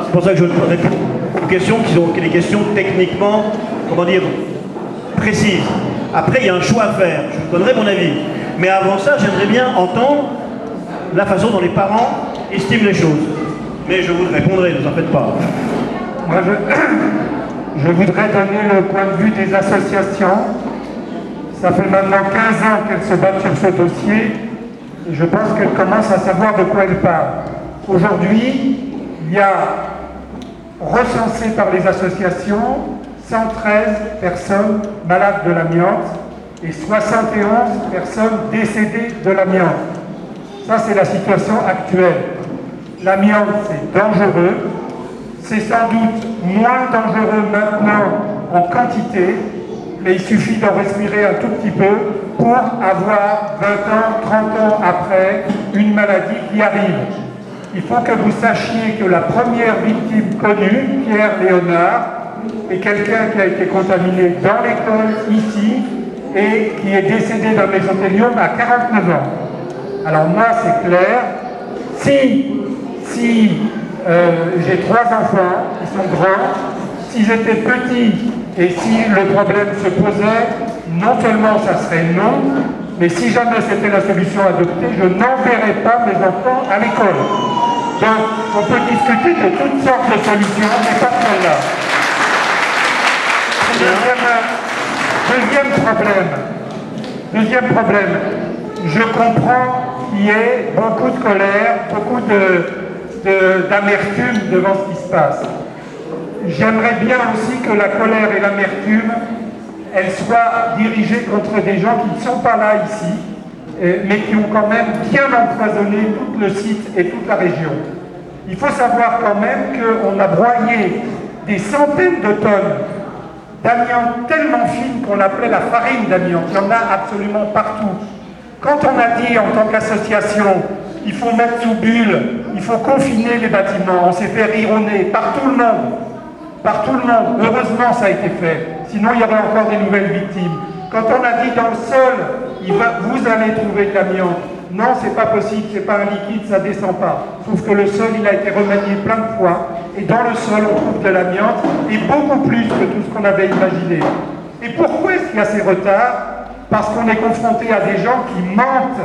C'est pour ça que je réponds aux questions qui sont des questions techniquement, comment dire, précises. Après, il y a un choix à faire. Je vous donnerai mon avis. Mais avant ça, j'aimerais bien entendre la façon dont les parents estiment les choses. Mais je vous répondrai, ne vous en faites pas. Moi, je voudrais donner le point de vue des associations. Ça fait maintenant 15 ans qu'elles se battent sur ce dossier et je pense qu'elles commencent à savoir de quoi elles parlent. Aujourd'hui, il y a recensé par les associations 113 personnes malades de l'amiante et 71 personnes décédées de l'amiante. Ça, c'est la situation actuelle. L'amiante, c'est dangereux. C'est sans doute moins dangereux maintenant en quantité, mais il suffit d'en respirer un tout petit peu pour avoir 20 ans, 30 ans après une maladie qui arrive. Il faut que vous sachiez que la première victime connue, Pierre Léonard, est quelqu'un qui a été contaminé dans l'école ici et qui est décédé d'un mésothéliome à 49 ans. Alors moi, c'est clair, si j'ai 3 enfants qui sont grands, si j'étais petit et si le problème se posait, non seulement ça serait non, mais si jamais c'était la solution adoptée, je n'enverrais pas mes enfants à l'école. Donc, on peut discuter de toutes sortes de solutions, mais pas celle-là. Deuxième problème, je comprends qu'il y ait beaucoup de colère, beaucoup d'amertume devant ce qui se passe. J'aimerais bien aussi que la colère et l'amertume, elles soient dirigées contre des gens qui ne sont pas là ici, mais qui ont quand même bien empoisonné tout le site et toute la région. Il faut savoir quand même qu'on a broyé des centaines de tonnes d'amiante tellement fine qu'on l'appelait la farine d'amiante. Il y en a absolument partout. Quand on a dit en tant qu'association, il faut mettre sous bulle, il faut confiner les bâtiments, on s'est fait rironner par tout le monde. Par tout le monde. Heureusement, ça a été fait. Sinon, il y aurait encore des nouvelles victimes. Quand on a dit dans le sol, vous allez trouver de l'amiante. Non, c'est pas possible, c'est pas un liquide, ça descend pas. Sauf que le sol, il a été remanié plein de fois. Et dans le sol, on trouve de l'amiante, et beaucoup plus que tout ce qu'on avait imaginé. Et pourquoi est-ce qu'il y a ces retards? Parce qu'on est confronté à des gens qui mentent.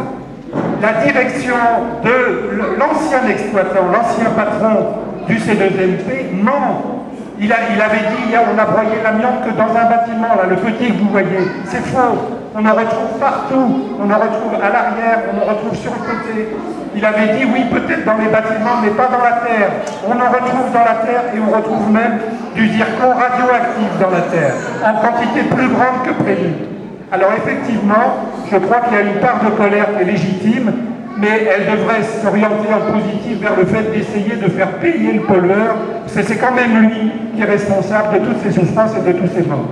La direction de l'ancien exploitant, l'ancien patron du C2MP ment. Il avait dit, on a broyé l'amiante que dans un bâtiment, là, le petit que vous voyez. C'est faux. On en retrouve partout. On en retrouve à l'arrière, on en retrouve sur le côté. Il avait dit, oui, peut-être dans les bâtiments, mais pas dans la terre. On en retrouve dans la terre et on retrouve même du zircon radioactif dans la terre, en quantité plus grande que prévu. Alors effectivement, je crois qu'il y a une part de colère qui est légitime, mais elle devrait s'orienter en positif vers le fait d'essayer de faire payer le pollueur, parce que c'est quand même lui qui est responsable de toutes ces souffrances et de tous ces morts.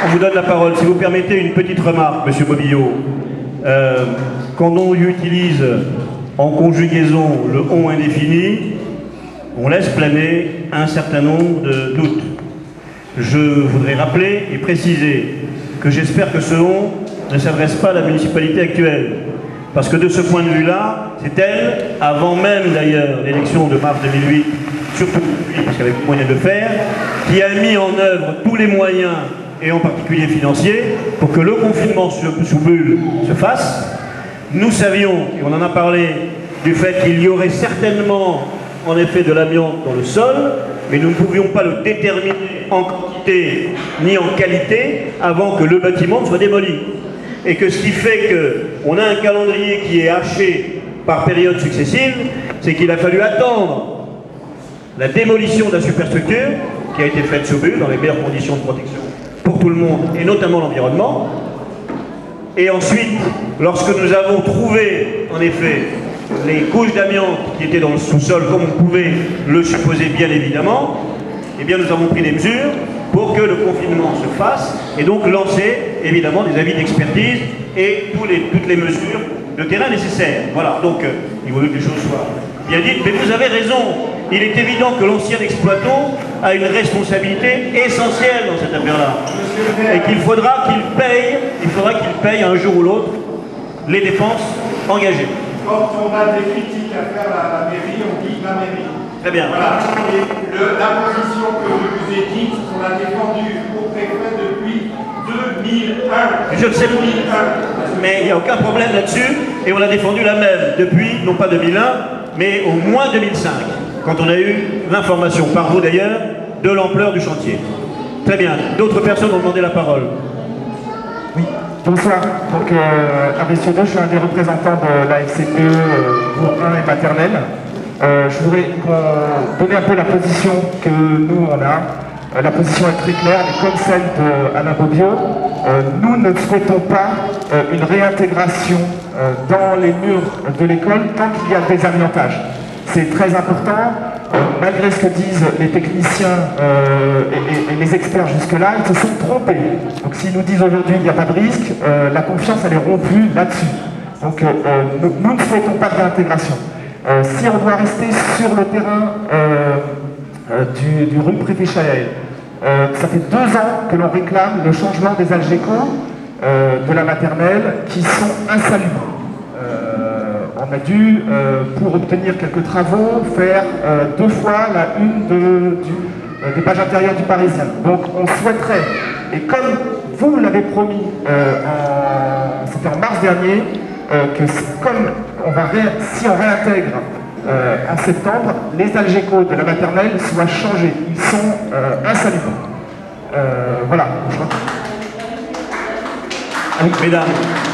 On vous donne la parole. Si vous permettez une petite remarque, Monsieur Bobillot. Quand on utilise en conjugaison le « on » indéfini, on laisse planer un certain nombre de doutes. Je voudrais rappeler et préciser que j'espère que ce « on » ne s'adresse pas à la municipalité actuelle. Parce que de ce point de vue-là, c'est elle, avant même d'ailleurs l'élection de mars 2008, surtout parce qu'il y avait beaucoup de moyens de le faire, qui a mis en œuvre tous les moyens, et en particulier financiers, pour que le confinement sous bulle se fasse. Nous savions, et on en a parlé, du fait qu'il y aurait certainement en effet de l'amiante dans le sol, mais nous ne pouvions pas le déterminer en quantité ni en qualité avant que le bâtiment soit démoli. Et que ce qui fait qu'on a un calendrier qui est haché par périodes successives, c'est qu'il a fallu attendre la démolition de la superstructure qui a été faite sous bulle dans les meilleures conditions de protection pour tout le monde et notamment l'environnement. Et ensuite, lorsque nous avons trouvé en effet les couches d'amiante qui étaient dans le sous-sol, comme on pouvait le supposer bien évidemment, eh bien nous avons pris des mesures pour que le confinement se fasse et donc lancer évidemment des avis d'expertise et toutes les mesures de terrain nécessaires. Voilà, donc il vaut mieux que les choses soient bien dites, mais vous avez raison. Il est évident que l'ancien exploitant a une responsabilité essentielle dans cette affaire-là. Et qu'il faudra qu'il paye un jour ou l'autre les dépenses engagées. Quand on a des critiques à faire à la mairie, on dit la mairie. Très bien. Voilà. Et la position que je vous ai dite, on l'a défendue au préfet depuis 2001. Je le sais, 2001. mais il n'y a aucun problème là-dessus, et on a défendu la même depuis, non pas 2001, mais au moins 2005, quand on a eu l'information, par vous d'ailleurs, de l'ampleur du chantier. Très bien. D'autres personnes ont demandé la parole. Oui, bonsoir. Donc, Aristote, je suis un des représentants de la FCPE pour 1 et maternelle. Je voudrais donner un peu la position que nous, on a. La position est très claire, et comme celle d'Alain Bobio, nous ne souhaitons pas une réintégration dans les murs de l'école tant qu'il y a des amiantages. C'est très important. Malgré ce que disent les techniciens et les experts jusque-là, ils se sont trompés. Donc s'ils nous disent aujourd'hui qu'il n'y a pas de risque, la confiance elle est rompue là-dessus. Donc nous ne souhaitons pas de réintégration. Si on doit rester sur le terrain du rue Préfet Chayael, ça fait 2 ans que l'on réclame le changement des algécos de la maternelle qui sont insalubres. On a dû, pour obtenir quelques travaux, faire 2 fois la une des pages intérieures du Parisien. Donc on souhaiterait, et comme vous l'avez promis, c'était en mars dernier, que comme si on réintègre en septembre, les algécos de la maternelle soient changés. Ils sont insalubres. Voilà. Mesdames.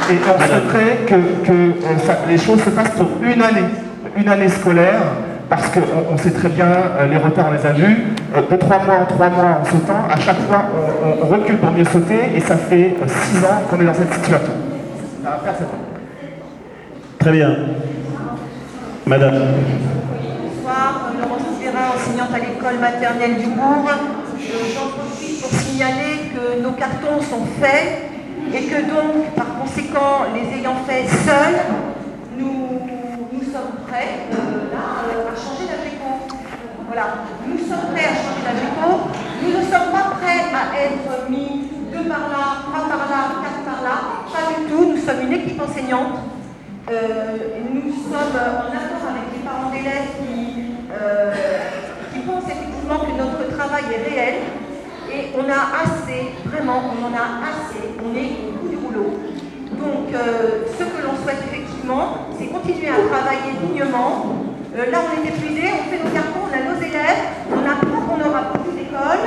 Et on souhaiterait que les choses se passent pour une année scolaire, parce qu'on sait très bien les retards, on les a vus. De 3 mois en 3 mois en sautant, à chaque fois on recule pour mieux sauter, et ça fait 6 ans qu'on est dans cette situation. Ça va faire 7 ans. Très bien. Madame. Bonsoir, Laurence Serra, enseignante à l'école maternelle du Bourg. J'en profite pour signaler que nos cartons sont faits et que donc, par conséquent, les ayant faits seuls, nous sommes prêts à changer d'algéco. Voilà, nous sommes prêts à changer d'algéco. Nous ne sommes pas prêts à être mis 2 par là, 3 par là, 4 par là. Pas du tout, nous sommes une équipe enseignante. Nous sommes en accord avec les parents d'élèves qui pensent effectivement que notre travail est réel, et on a assez, vraiment, on en a assez, on est au bout du rouleau. Donc ce que l'on souhaite effectivement, c'est continuer à travailler dignement. Là on est épuisé, on fait nos cartons, on a nos élèves, on apprend qu'on n'aura plus d'école.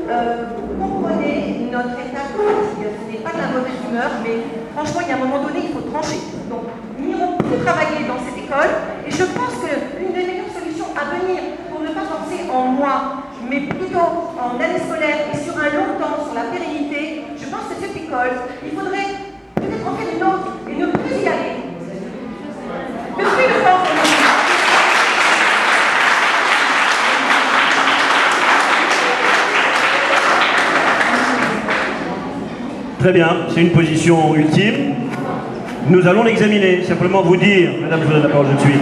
Vous comprenez notre état de fatigue. Ce n'est pas de la mauvaise humeur, mais franchement, il y a un moment donné, il faut trancher. Donc, nous irons plus travailler dans cette école, et je pense qu'une des meilleures solutions à venir, pour ne pas penser en mois, mais plutôt en année scolaire et sur un long temps, sur la pérennité, je pense que cette école, il faudrait peut-être en faire une autre et ne plus y aller. Depuis le temps qu'on est... Très bien, c'est une position ultime. Nous allons l'examiner. Simplement vous dire, madame, je vous donne la parole tout de suite.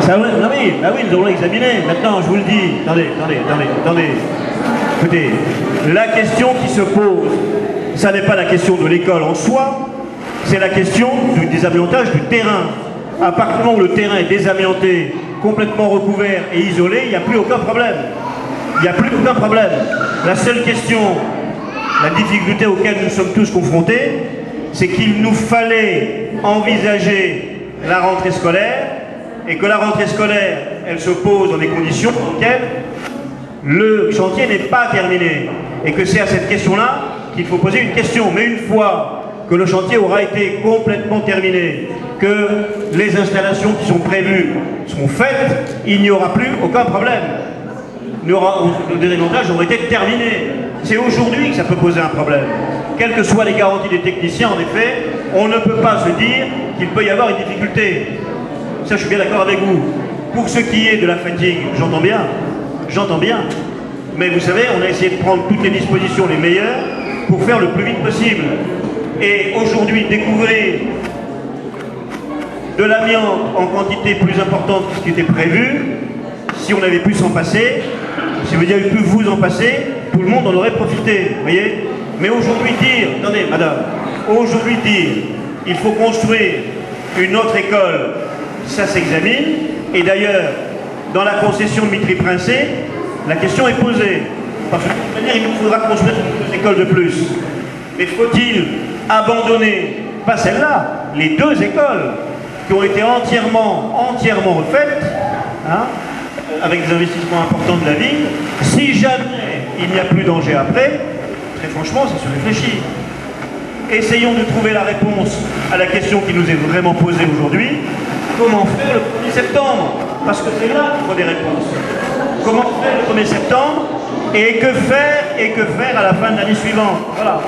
Non oui, bah oui, nous allons l'examiner. Maintenant, je vous le dis. Attendez. Écoutez, la question qui se pose, ça n'est pas la question de l'école en soi, c'est la question du désamiantage du terrain. À partir du moment où le terrain est désamianté, complètement recouvert et isolé, il n'y a plus aucun problème. Il n'y a plus aucun problème. La seule question, la difficulté auquel nous sommes tous confrontés, c'est qu'il nous fallait envisager la rentrée scolaire, et que la rentrée scolaire, elle se pose dans des conditions dans lesquelles le chantier n'est pas terminé. Et que c'est à cette question-là qu'il faut poser une question. Mais une fois que le chantier aura été complètement terminé, que les installations qui sont prévues seront faites, il n'y aura plus aucun problème. Le désamiantage aura été terminé. C'est aujourd'hui que ça peut poser un problème. Quelles que soient les garanties des techniciens, en effet, on ne peut pas se dire qu'il peut y avoir une difficulté. Ça, je suis bien d'accord avec vous. Pour ce qui est de la fatigue, j'entends bien. Mais vous savez, on a essayé de prendre toutes les dispositions les meilleures pour faire le plus vite possible. Et aujourd'hui, découvrir de l'amiante en quantité plus importante que ce qui était prévu, si on avait pu s'en passer, si vous avez pu vous en passer, tout le monde en aurait profité, vous voyez. Mais aujourd'hui dire, attendez madame, aujourd'hui dire il faut construire une autre école, ça s'examine. Et d'ailleurs, dans la concession de Mitry-Princé, la question est posée. Parce que de toute manière, il nous faudra construire deux écoles de plus. Mais faut-il abandonner, pas celle-là, les deux écoles qui ont été entièrement refaites, hein, avec des investissements importants de la ville, si jamais il n'y a plus danger après, très franchement, ça se réfléchit. Essayons de trouver la réponse à la question qui nous est vraiment posée aujourd'hui. Comment faire le 1er septembre? Parce que c'est là qu'il faut des réponses. Comment faire le 1er septembre? Et que faire à la fin de l'année suivante? Voilà.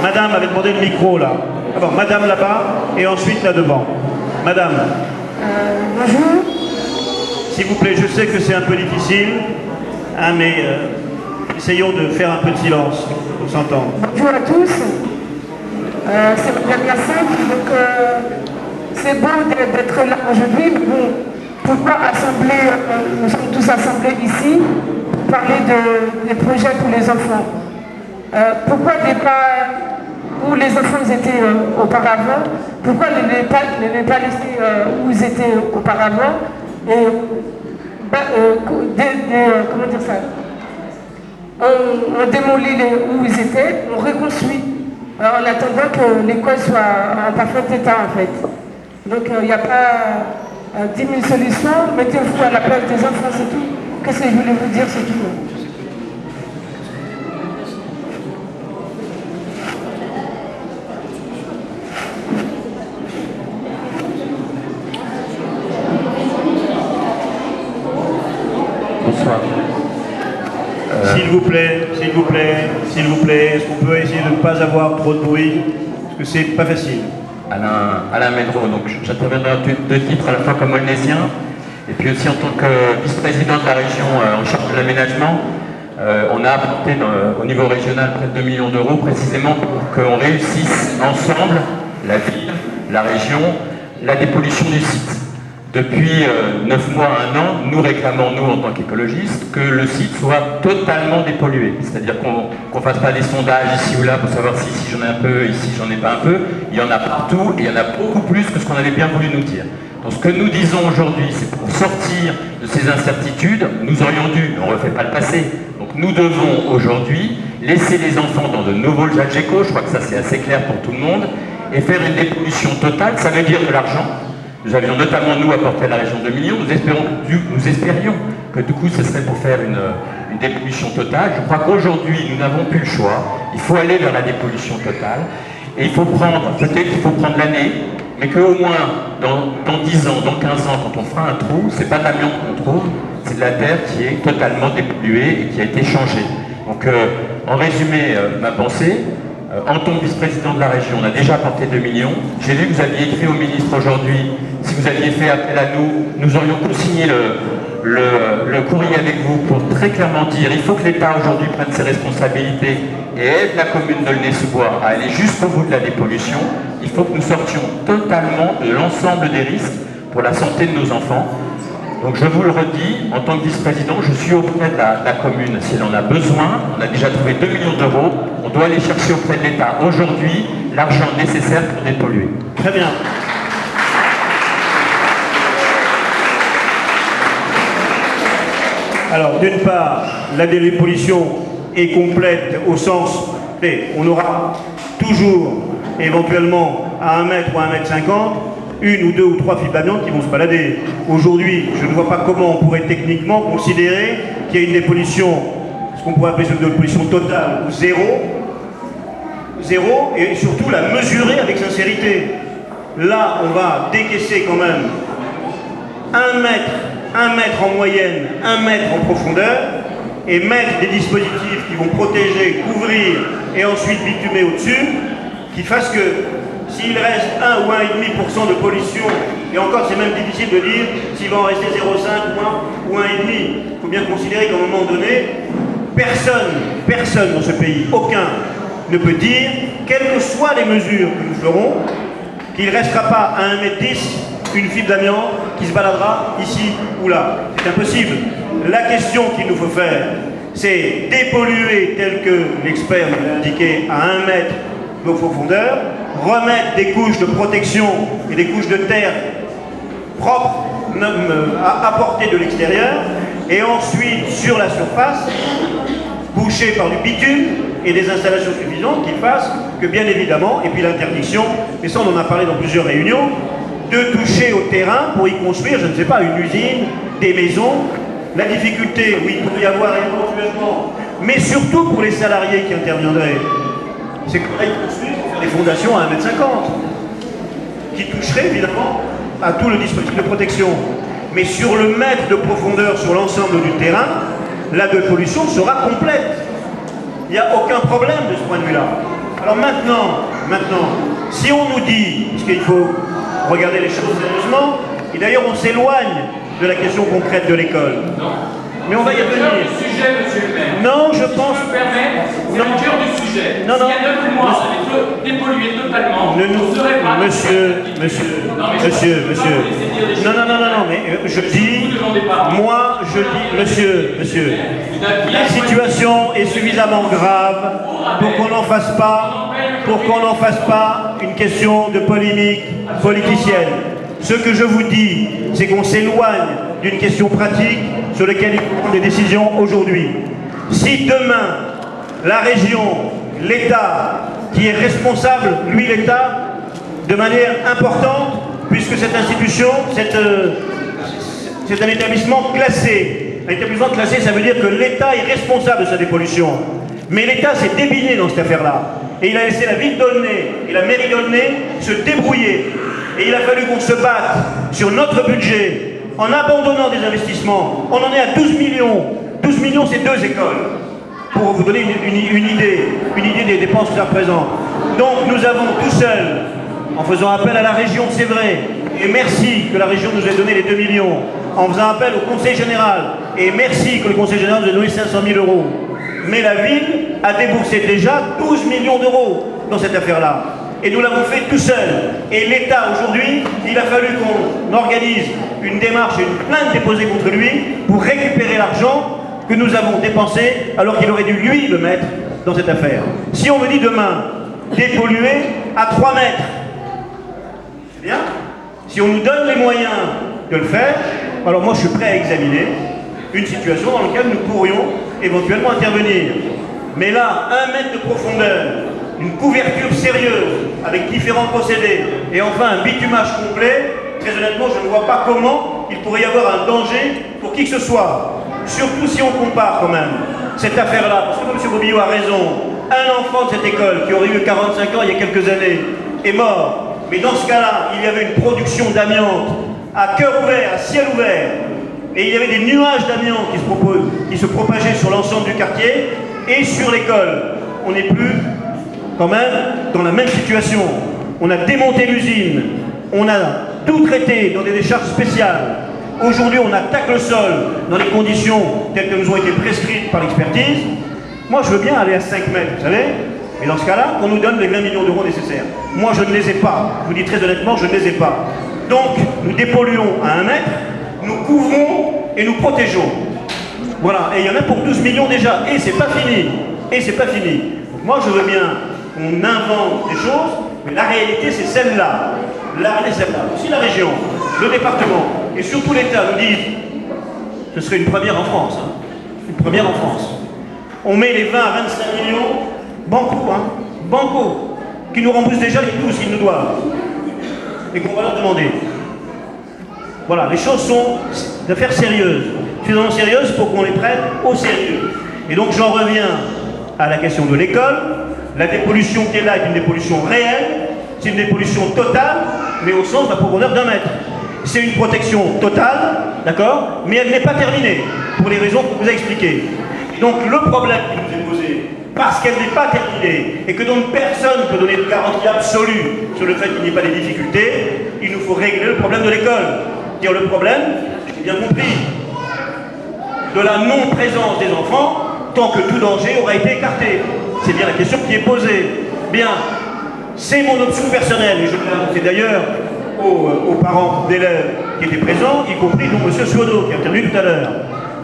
Madame avait demandé le micro là. D'abord, madame là-bas et ensuite là devant. Madame. Bonjour. S'il vous plaît, je sais que c'est un peu difficile, hein, mais essayons de faire un peu de silence pour s'entendre. Bonjour à tous. C'est Madame Yassine, donc c'est beau d'être là aujourd'hui. Bon, pourquoi assembler, nous sommes tous assemblés ici pour parler des projets pour les enfants. Pourquoi pas où les enfants étaient auparavant, pourquoi ne les pas laisser où ils étaient auparavant et comment dire ça, on démolit où ils étaient, on reconstruit en attendant que l'école soit en parfait état en fait. Donc il n'y a pas 10 000 solutions, mettez-vous à la place des enfants, c'est tout. Qu'est-ce que je voulais vous dire, c'est tout. Bonsoir. S'il vous plaît, est-ce qu'on peut essayer de ne pas avoir trop de bruit? Parce que c'est pas facile. Alain Médreau, donc j'interviendrai à deux titres, à la fois comme olnésien et puis aussi en tant que vice-président de la région en charge de l'aménagement. On a apporté au niveau régional près de 2 millions d'euros précisément pour qu'on réussisse ensemble, la ville, la région, la dépollution du site. Depuis 9 mois, 1 an, nous réclamons, nous en tant qu'écologistes, que le site soit totalement dépollué. C'est-à-dire qu'on ne fasse pas des sondages ici ou là pour savoir si ici j'en ai un peu, ici j'en ai pas un peu. Il y en a partout et il y en a beaucoup plus que ce qu'on avait bien voulu nous dire. Donc ce que nous disons aujourd'hui, c'est pour sortir de ces incertitudes, nous aurions dû, mais on ne refait pas le passé. Donc nous devons aujourd'hui laisser les enfants dans de nouveaux Algeco, je crois que ça c'est assez clair pour tout le monde, et faire une dépollution totale, ça veut dire de l'argent. Nous avions notamment, nous, apporté à la région 2 millions. Nous espérions que du coup, ce serait pour faire une dépollution totale. Je crois qu'aujourd'hui, nous n'avons plus le choix. Il faut aller vers la dépollution totale. Et il faut prendre, peut-être qu'il faut prendre l'année, mais qu'au moins, dans 10 ans, dans 15 ans, quand on fera un trou, c'est pas l'amiante qu'on trouve, c'est de la terre qui est totalement dépolluée et qui a été changée. Donc, en résumé, ma pensée, en tant que vice-président de la région, on a déjà apporté 2 millions. J'ai vu que vous aviez écrit au ministre aujourd'hui. Si vous aviez fait appel à nous, nous aurions consigné le courrier avec vous pour très clairement dire il faut que l'État aujourd'hui prenne ses responsabilités et aide la commune de Launay-sous-Bois à aller jusqu'au bout de la dépollution. Il faut que nous sortions totalement de l'ensemble des risques pour la santé de nos enfants. Donc je vous le redis, en tant que vice-président, je suis auprès de la commune si elle en a besoin. On a déjà trouvé 2 millions d'euros. On doit aller chercher auprès de l'État aujourd'hui l'argent nécessaire pour dépolluer. Très bien. Alors, d'une part, la dépollution est complète au sens, on aura toujours, éventuellement, à 1 mètre ou à 1,50 m, 1 ou 2 ou 3 fibres amiantes qui vont se balader. Aujourd'hui, je ne vois pas comment on pourrait techniquement considérer qu'il y a une dépollution, ce qu'on pourrait appeler une dépollution totale ou zéro, et surtout la mesurer avec sincérité. Là, on va décaisser quand même 1 mètre en moyenne, 1 mètre en profondeur, et mettre des dispositifs qui vont protéger, couvrir et ensuite bitumer au-dessus, qui fassent que s'il reste 1 ou 1,5% de pollution, et encore c'est même difficile de dire s'il va en rester 0,5 ou 1,5, il faut bien considérer qu'à un moment donné, personne dans ce pays, aucun, ne peut dire, quelles que soient les mesures que nous ferons, qu'il ne restera pas à 1,10 m une fibre d'amiante qui se baladera ici ou là. C'est impossible. La question qu'il nous faut faire, c'est dépolluer tel que l'expert nous l'a indiqué à 1 mètre de profondeur, remettre des couches de protection et des couches de terre propres apportées de l'extérieur, et ensuite sur la surface, bouchée par du bitume et des installations suffisantes qui fassent que, bien évidemment, et puis l'interdiction, et ça on en a parlé dans plusieurs réunions, de toucher au terrain pour y construire, je ne sais pas, une usine, des maisons. La difficulté, oui, il pourrait y avoir éventuellement, mais surtout pour les salariés qui interviendraient, c'est qu'on aille construire pour faire des fondations à 1,50 m, qui toucheraient évidemment à tout le dispositif de protection. Mais sur le mètre de profondeur sur l'ensemble du terrain, la dépollution sera complète. Il n'y a aucun problème de ce point de vue-là. Alors maintenant, si on nous dit, parce qu'il faut regarder les choses sérieusement, et d'ailleurs on s'éloigne de la question concrète de l'école. Mais on va y revenir. Du sujet, monsieur le maire. Non, je pense. Si je me permets, c'est le cœur du sujet. Non, non. S'il y a 9 mois, avec dépollué totalement, on serait pas. Monsieur. Non, mais je dis. Moi, je dis, monsieur. La situation est suffisamment grave pour qu'on n'en fasse pas une question de polémique politicienne. Ce que je vous dis, c'est qu'on s'éloigne d'une question pratique sur laquelle il faut prendre des décisions aujourd'hui. Si demain, la région, l'État, qui est responsable, lui l'État, de manière importante, puisque cette institution, c'est un établissement classé. Un établissement classé, ça veut dire que l'État est responsable de sa dépollution. Mais l'État s'est débiné dans cette affaire-là. Et il a laissé la ville d'Aulnay et la mairie d'Aulnay se débrouiller. Et il a fallu qu'on se batte sur notre budget en abandonnant des investissements. On en est à 12 millions. 12 millions, c'est 2 écoles. Pour vous donner une idée des dépenses que ça représente. Donc nous avons tout seuls, en faisant appel à la région, c'est vrai, et merci que la région nous ait donné les 2 millions, en faisant appel au Conseil Général, et merci que le Conseil Général nous ait donné 500 000 €. Mais la ville a déboursé déjà 12 millions d'euros dans cette affaire-là. Et nous l'avons fait tout seul. Et l'État, aujourd'hui, il a fallu qu'on organise une démarche, une plainte déposée contre lui pour récupérer l'argent que nous avons dépensé alors qu'il aurait dû, lui, le mettre dans cette affaire. Si on me dit demain, dépolluer à 3 mètres, c'est bien. Si on nous donne les moyens de le faire, alors moi je suis prêt à examiner une situation dans laquelle nous pourrions éventuellement intervenir. Mais là, 1 mètre de profondeur, une couverture sérieuse avec différents procédés et enfin un bitumage complet, très honnêtement, je ne vois pas comment il pourrait y avoir un danger pour qui que ce soit. Surtout si on compare quand même cette affaire-là, parce que M. Bobillot a raison, un enfant de cette école qui aurait eu 45 ans il y a quelques années est mort. Mais dans ce cas-là, il y avait une production d'amiante à cœur ouvert, à ciel ouvert, et il y avait des nuages d'amiante qui se propageaient sur l'ensemble du quartier et sur l'école. On n'est plus quand même dans la même situation. On a démonté l'usine, on a tout traité dans des décharges spéciales. Aujourd'hui, on attaque le sol dans les conditions telles que nous ont été prescrites par l'expertise. Moi, je veux bien aller à 5 mètres, vous savez, mais dans ce cas-là, on nous donne les 20 millions d'euros nécessaires. Moi, je ne les ai pas. Je vous dis très honnêtement, je ne les ai pas. Donc, nous dépolluons à 1 mètre, nous couvrons et nous protégeons. Voilà, et il y en a pour 12 millions déjà, et c'est pas fini. Donc, moi, je veux bien qu'on invente des choses, mais la réalité, c'est celle-là. La réalité, c'est celle-là. Si la région, le département, et surtout l'État nous disent, ce serait une première en France, hein. Une première en France. On met les 20 à 25 millions, banco, qui nous remboursent déjà les 12 qu'ils nous doivent, et qu'on va leur demander. Voilà, les choses sont d'affaires sérieuses, suffisamment sérieuses pour qu'on les prenne au sérieux. Et donc j'en reviens à la question de l'école. La dépollution qui est là est une dépollution réelle, c'est une dépollution totale, mais au sens de la profondeur d'1 mètre. C'est une protection totale, d'accord, mais elle n'est pas terminée, pour les raisons qu'on vous a expliquées. Donc le problème qui nous est posé, parce qu'elle n'est pas terminée, et que donc personne ne peut donner de garantie absolue sur le fait qu'il n'y ait pas des difficultés, il nous faut régler le problème de l'école. Dire le problème, j'ai bien compris, de la non-présence des enfants, tant que tout danger aura été écarté. C'est bien la question qui est posée. Bien, c'est mon option personnelle, et je l'ai annoncé d'ailleurs aux parents d'élèves qui étaient présents, y compris dont M. Suodo, qui a intervenu tout à l'heure.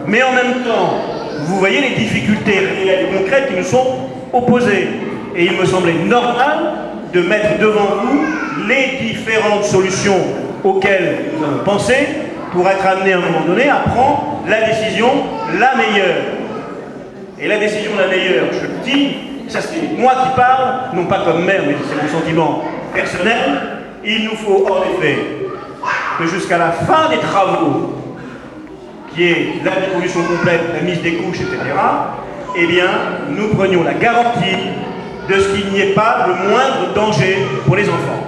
Mais en même temps, vous voyez les difficultés réelles et concrètes qui nous sont opposées. Et il me semblait normal de mettre devant vous les différentes solutions auxquelles nous avons pensé pour être amenés à un moment donné à prendre la décision la meilleure. Et la décision la meilleure, je le dis, ça c'est moi qui parle, non pas comme maire, mais c'est mon sentiment personnel, il nous faut en effet que jusqu'à la fin des travaux, qui est la dévolution complète, la mise des couches, etc., eh bien, nous prenions la garantie de ce qu'il n'y ait pas le moindre danger pour les enfants.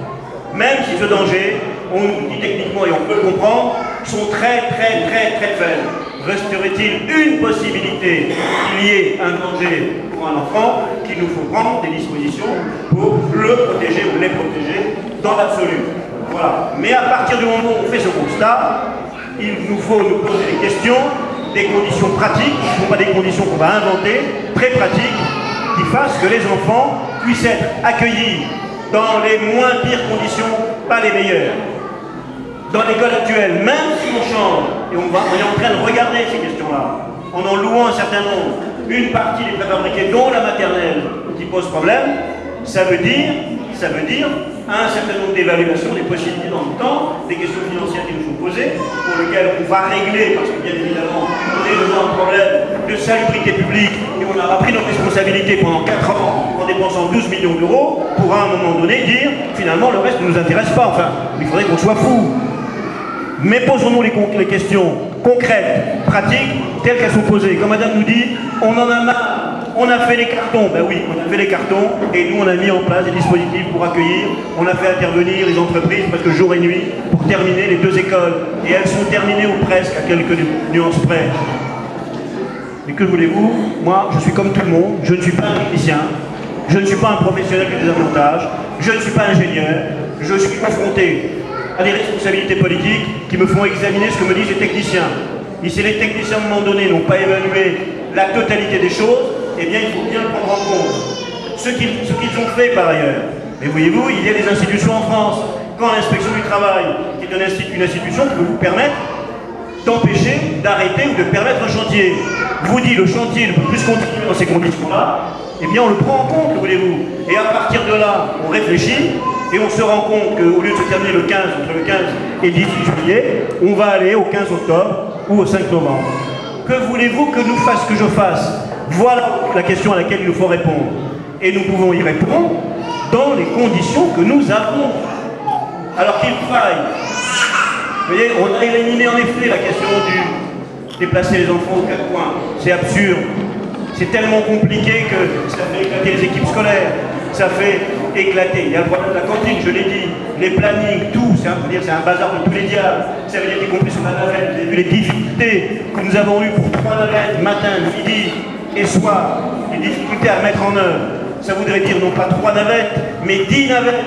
Même si ce danger, on nous dit techniquement, et on peut le comprendre, sont très faibles. Resterait-il une possibilité qu'il y ait un danger pour un enfant, qu'il nous faut prendre des dispositions pour le protéger ou les protéger dans l'absolu. Voilà. Mais à partir du moment où on fait ce constat, il nous faut nous poser des questions, des conditions pratiques, qui ne sont pas des conditions qu'on va inventer, très pratiques, qui fassent que les enfants puissent être accueillis dans les moins pires conditions, pas les meilleures. Dans l'école actuelle, même si on change, et on est en train de regarder ces questions-là, en louant un certain nombre, une partie des préfabriqués, dont la maternelle, qui pose problème, ça veut dire un certain nombre d'évaluations, des possibilités dans le temps, des questions financières qui nous sont posées, pour lesquelles on va régler, parce que bien évidemment, on est devant un problème de salubrité publique, et on aura pris nos responsabilités pendant 4 ans en dépensant 12 millions d'euros, pour à un moment donné dire, finalement, le reste ne nous intéresse pas. Enfin, il faudrait qu'on soit fou. Mais posons-nous les questions concrètes, pratiques, telles qu'elles sont posées. Comme madame nous dit, on en a marre, on a fait les cartons. Ben oui, on a fait les cartons et nous on a mis en place des dispositifs pour accueillir. On a fait intervenir les entreprises presque jour et nuit pour terminer les 2 écoles. Et elles sont terminées ou presque à quelques nuances près. Mais que voulez-vous? Moi, je suis comme tout le monde, je ne suis pas un technicien, je ne suis pas un professionnel du désavantage, je ne suis pas ingénieur, je suis confronté à des responsabilités politiques qui me font examiner ce que me disent les techniciens. Et si les techniciens, à un moment donné, n'ont pas évalué la totalité des choses, eh bien, il faut bien le prendre en compte. Ce qu'ils ont fait par ailleurs. Mais voyez-vous, il y a des institutions en France, quand l'inspection du travail, qui est une institution qui peut vous permettre d'empêcher, d'arrêter ou de permettre un chantier, vous dit le chantier ne peut plus continuer dans ces conditions-là, eh bien, on le prend en compte, voulez-vous. Et à partir de là, on réfléchit, et on se rend compte qu'au lieu de se terminer le 15, entre le 15 et 18 juillet, on va aller au 15 octobre ou au 5 novembre. Que voulez-vous que je fasse? Voilà la question à laquelle il nous faut répondre. Et nous pouvons y répondre dans les conditions que nous avons. Alors qu'il faille. Vous voyez, on a éliminé en effet la question du déplacer les enfants aux 4 coins. C'est absurde. C'est tellement compliqué que ça fait éclater les équipes scolaires. Ça fait éclater. Il y a le problème de la cantine, je l'ai dit, les plannings, tout, c'est un bazar de tous les diables. Ça veut dire y compris sur la navette, vous avez vu les difficultés que nous avons eues pour 3 navettes, matin, midi et soir, les difficultés à mettre en œuvre. Ça voudrait dire non pas 3 navettes, mais 10 navettes.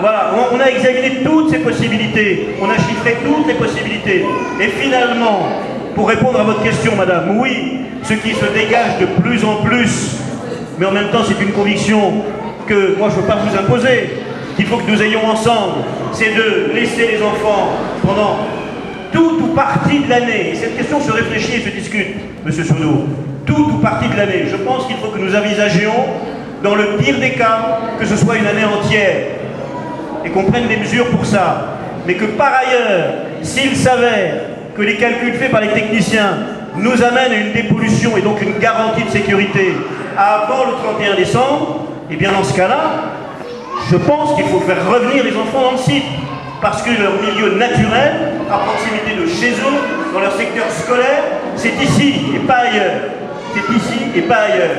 Voilà, on a examiné toutes ces possibilités, on a chiffré toutes les possibilités. Et finalement, pour répondre à votre question, madame, oui, ce qui se dégage de plus en plus, mais en même temps c'est une conviction que moi je ne veux pas vous imposer, qu'il faut que nous ayons ensemble, c'est de laisser les enfants pendant toute ou partie de l'année. Et cette question se réfléchit et se discute, monsieur Soudou, toute ou partie de l'année. Je pense qu'il faut que nous envisagions, dans le pire des cas, que ce soit une année entière, et qu'on prenne des mesures pour ça. Mais que par ailleurs, s'il s'avère que les calculs faits par les techniciens nous amènent à une dépollution et donc une garantie de sécurité avant le 31 décembre, et bien dans ce cas-là, je pense qu'il faut faire revenir les enfants dans le site, parce que leur milieu naturel, à proximité de chez eux, dans leur secteur scolaire, c'est ici et pas ailleurs. C'est ici et pas ailleurs.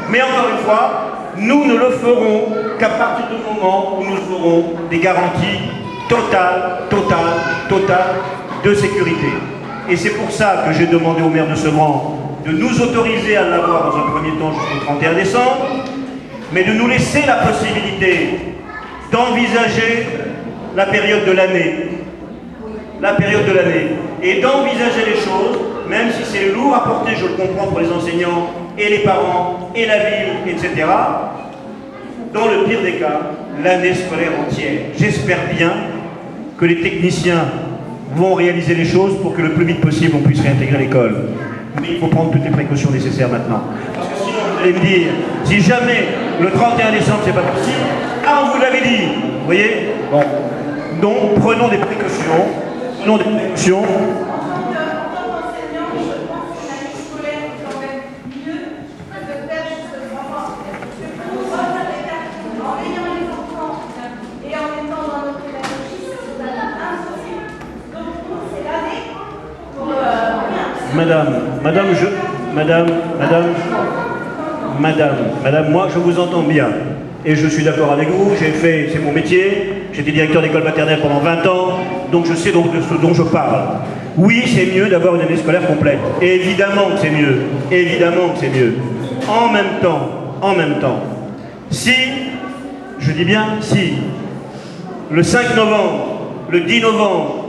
Mais encore une fois, nous ne le ferons qu'à partir du moment où nous aurons des garanties totales de sécurité. Et c'est pour ça que j'ai demandé au maire de Sevran de nous autoriser à l'avoir dans un premier temps jusqu'au 31 décembre, mais de nous laisser la possibilité d'envisager la période de l'année. Et d'envisager les choses, même si c'est lourd à porter, je le comprends, pour les enseignants et les parents et la ville, etc. Dans le pire des cas, l'année scolaire entière. J'espère bien que les techniciens vont réaliser les choses pour que le plus vite possible on puisse réintégrer l'école. Mais il faut prendre toutes les précautions nécessaires maintenant. Parce que sinon, allez me dire, si jamais le 31 décembre c'est pas possible, ah on vous l'avait dit, vous voyez? Bon. Donc prenons des précautions, prenons des précautions. Madame, moi je vous entends bien. Et je suis d'accord avec vous, c'est mon métier, j'étais directeur d'école maternelle pendant 20 ans, donc je sais donc de ce dont je parle. Oui, c'est mieux d'avoir une année scolaire complète. Et évidemment que c'est mieux. Évidemment que c'est mieux. En même temps, si, je dis bien si, le 5 novembre, le 10 novembre,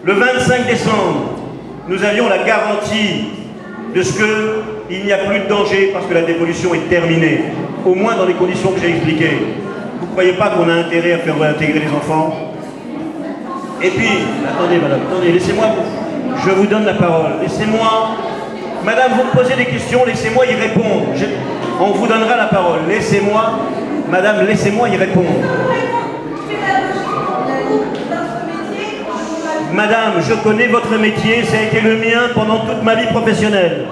le 25 décembre, nous avions la garantie de ce qu'il n'y a plus de danger parce que la dévolution est terminée, au moins dans les conditions que j'ai expliquées. Vous ne croyez pas qu'on a intérêt à faire réintégrer les enfants? Et puis, attendez madame, attendez, laissez-moi, je vous donne la parole, laissez-moi, madame, vous me posez des questions, laissez-moi y répondre. On vous donnera la parole, laissez-moi, madame, laissez-moi y répondre. Madame, je connais votre métier, ça a été le mien pendant toute ma vie professionnelle.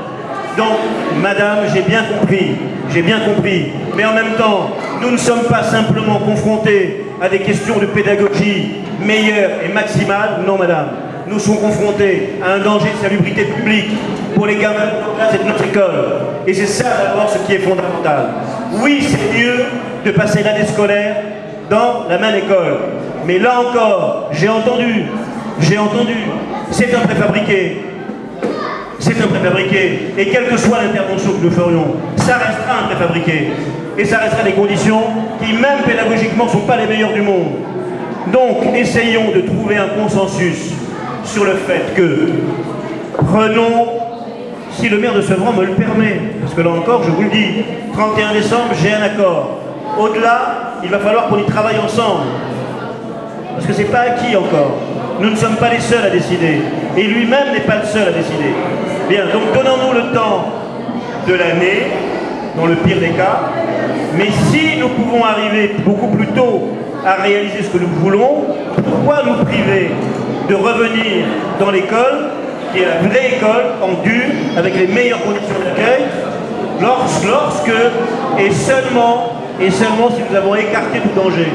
Donc, madame, j'ai bien compris. Mais en même temps, nous ne sommes pas simplement confrontés à des questions de pédagogie meilleure et maximale. Non, madame. Nous sommes confrontés à un danger de salubrité publique pour les gamins de notre classe et de notre école. Et c'est ça d'abord ce qui est fondamental. Oui, c'est mieux de passer l'année scolaire dans la même école. Mais là encore, j'ai entendu, c'est un préfabriqué. C'est un préfabriqué. Et quelle que soit l'intervention que nous ferions, ça restera un préfabriqué. Et ça restera des conditions qui, même pédagogiquement, ne sont pas les meilleures du monde. Donc, essayons de trouver un consensus sur le fait que prenons, si le maire de Sevran me le permet, parce que là encore, je vous le dis, 31 décembre, j'ai un accord. Au-delà, il va falloir qu'on y travaille ensemble. Parce que c'est pas acquis encore. Nous ne sommes pas les seuls à décider. Et lui-même n'est pas le seul à décider. Bien, donc donnons-nous le temps de l'année, dans le pire des cas. Mais si nous pouvons arriver beaucoup plus tôt à réaliser ce que nous voulons, pourquoi nous priver de revenir dans l'école, qui est la vraie école, en dur, avec les meilleures conditions d'accueil, lorsque, et seulement si nous avons écarté tout danger.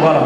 Voilà.